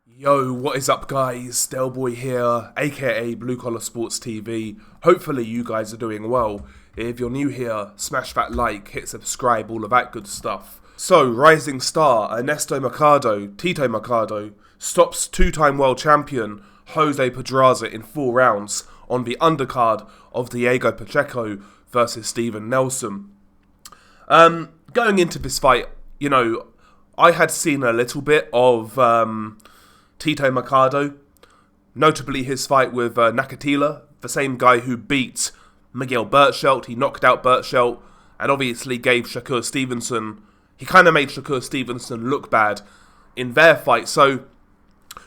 Yo, what is up guys? Delboy here, aka Blue Collar Sports TV. Hopefully you guys are doing well. If you're new here, smash that like, hit subscribe, all of that good stuff. So, rising star Ernesto Tito Mercado, stops two-time world champion Jose Pedraza in 4 rounds on the undercard of Diego Pacheco versus Steven Nelson. Going into this fight, I had seen a little bit of Tito Mercado, notably his fight with Nakatila, the same guy who beat Miguel Berchelt. He knocked out Berchelt and obviously gave Shakur Stevenson, he kind of made Shakur Stevenson look bad in their fight. So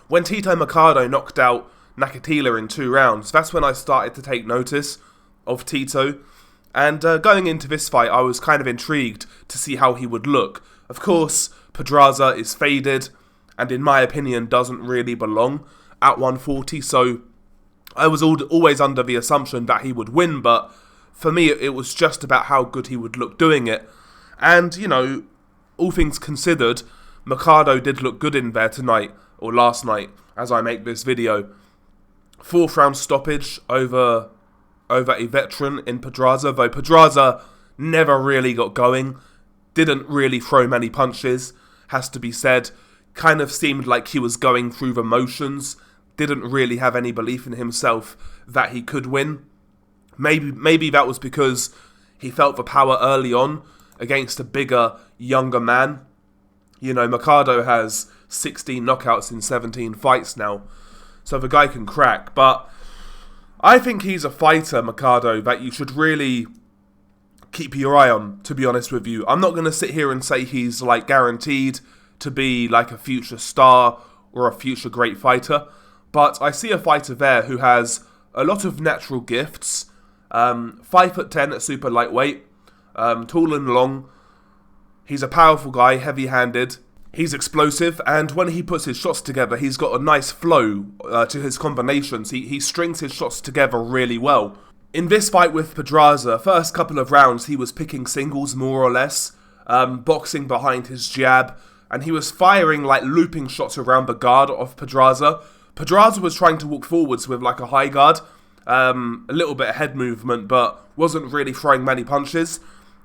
when Tito Mercado knocked out Nakatila in 2 rounds, that's when I started to take notice of Tito. And going into this fight, I was kind of intrigued to see how he would look. Of course, Pedraza is faded, and in my opinion doesn't really belong at 140, so I was always under the assumption that he would win, but for me it was just about how good he would look doing it. And, all things considered, Mercado did look good in there tonight, or last night, as I make this video. 4th round stoppage over a veteran in Pedraza, though Pedraza never really got going, didn't really throw many punches, has to be said. Kind of seemed like he was going through the motions, didn't really have any belief in himself that he could win. Maybe that was because he felt the power early on against a bigger, younger man. Mercado has 16 knockouts in 17 fights now, so the guy can crack. But I think he's a fighter, Mercado, that you should really keep your eye on, to be honest with you. I'm not going to sit here and say he's guaranteed to be like a future star or a future great fighter, but I see a fighter there who has a lot of natural gifts. 5'10" at super lightweight, tall and long. He's a powerful guy, heavy-handed. He's explosive, and when he puts his shots together, he's got a nice flow to his combinations. He strings his shots together really well. In this fight with Pedraza, first couple of rounds, he was picking singles more or less, boxing behind his jab, and he was firing looping shots around the guard of Pedraza. Pedraza was trying to walk forwards with a high guard, a little bit of head movement, but wasn't really throwing many punches.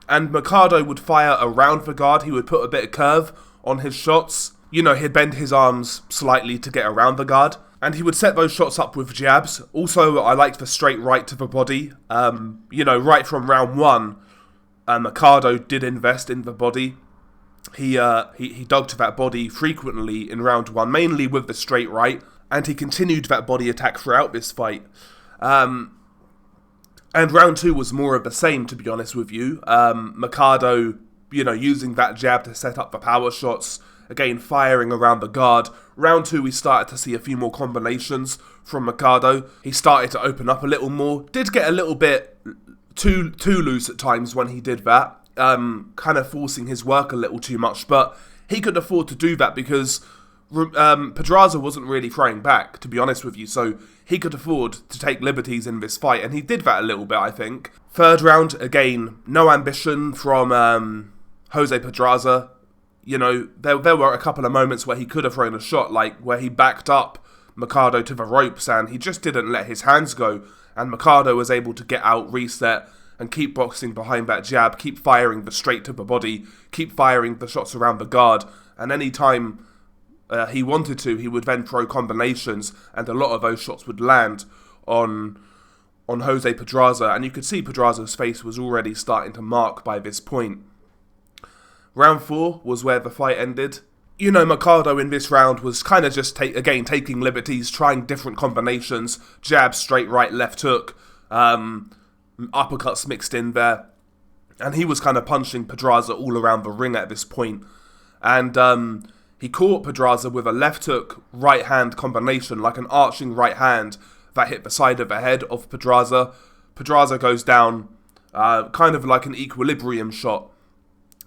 And Mercado would fire around the guard. He would put a bit of curve on his shots. He'd bend his arms slightly to get around the guard, and he would set those shots up with jabs. Also, I liked the straight right to the body. Right from round 1, Mercado did invest in the body. He dug to that body frequently in round 1, mainly with the straight right, and he continued that body attack throughout this fight. And round 2 was more of the same, to be honest with you. Mercado, using that jab to set up the power shots, again firing around the guard. Round 2 we started to see a few more combinations from Mercado. He started to open up a little more, did get a little bit too loose at times when he did that. Kind of forcing his work a little too much, but he could afford to do that because Pedraza wasn't really throwing back, to be honest with you, so he could afford to take liberties in this fight, and he did that a little bit, I think. 3rd round, again, no ambition from Jose Pedraza. There were a couple of moments where he could have thrown a shot, where he backed up Mercado to the ropes, and he just didn't let his hands go, and Mercado was able to get out, reset, and keep boxing behind that jab, keep firing the straight to the body, keep firing the shots around the guard, and any time he wanted to, he would then throw combinations, and a lot of those shots would land on Jose Pedraza, and you could see Pedraza's face was already starting to mark by this point. Round 4 was where the fight ended. Mercado in this round was kind of just taking liberties, trying different combinations, jab, straight right, left hook, uppercuts mixed in there, and he was kind of punching Pedraza all around the ring at this point. And he caught Pedraza with a left hook, right hand combination, like an arching right hand that hit the side of the head of Pedraza. Pedraza goes down, kind of like an equilibrium shot.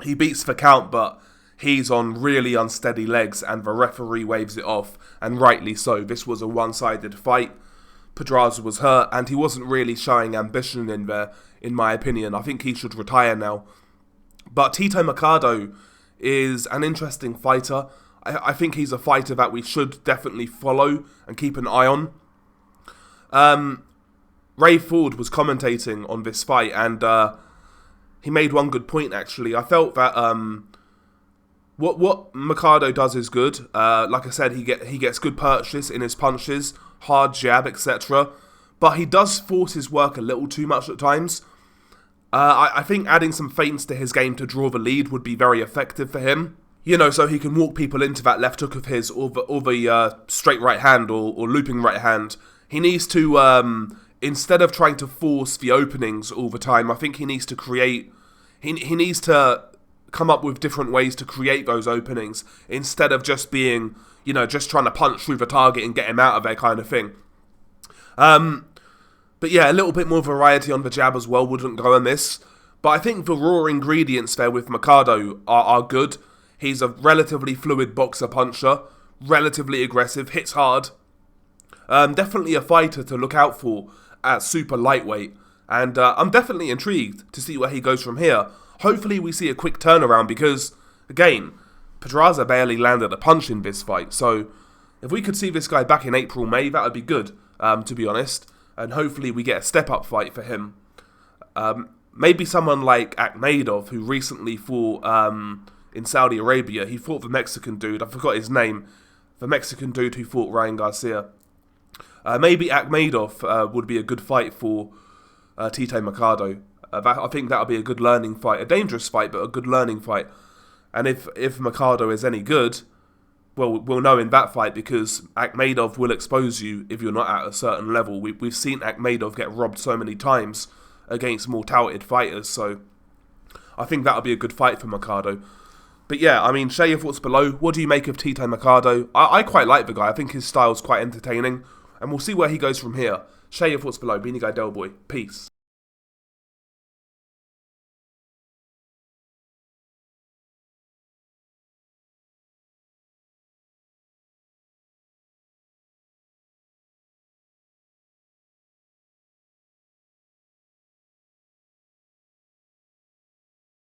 He beats the count, but he's on really unsteady legs, and the referee waves it off, and rightly so. This was a one-sided fight. Pedraza was hurt, and he wasn't really showing ambition in there, in my opinion. I think he should retire now. But Tito Mercado is an interesting fighter. I think he's a fighter that we should definitely follow and keep an eye on. Ray Ford was commentating on this fight, and he made one good point, actually. I felt that what Mercado does is good. Like I said, he gets good purchase in his punches, hard jab, etc. But he does force his work a little too much at times. I think adding some feints to his game to draw the lead would be very effective for him. You know, so he can walk people into that left hook of his, or the straight right hand, or looping right hand. He needs to, instead of trying to force the openings all the time, I think he needs to create, he needs to come up with different ways to create those openings, instead of just being, you know, just trying to punch through the target and get him out of there kind of thing. But yeah, a little bit more variety on the jab as well wouldn't go amiss. But I think the raw ingredients there with Mercado are good. He's a relatively fluid boxer-puncher, relatively aggressive, hits hard. Definitely a fighter to look out for at super lightweight. And I'm definitely intrigued to see where he goes from here. Hopefully we see a quick turnaround because, again, Pedraza barely landed a punch in this fight. So if we could see this guy back in April, May, that would be good, to be honest. And hopefully we get a step-up fight for him. Maybe someone like Akhmedov, who recently fought in Saudi Arabia. He fought the Mexican dude. I forgot his name. The Mexican dude who fought Ryan Garcia. Maybe Akhmedov would be a good fight for Tito Mercado. I think that would be a good learning fight. A dangerous fight, but a good learning fight. And if Mercado is any good, well, we'll know in that fight because Akhmedov will expose you if you're not at a certain level. We've seen Akhmedov get robbed so many times against more touted fighters, so I think that'll be a good fight for Mercado. But yeah, I mean, share your thoughts below. What do you make of Tito Mercado? I quite like the guy. I think his style's quite entertaining, and we'll see where he goes from here. Share your thoughts below. Beanie Guy Del Boy. Peace.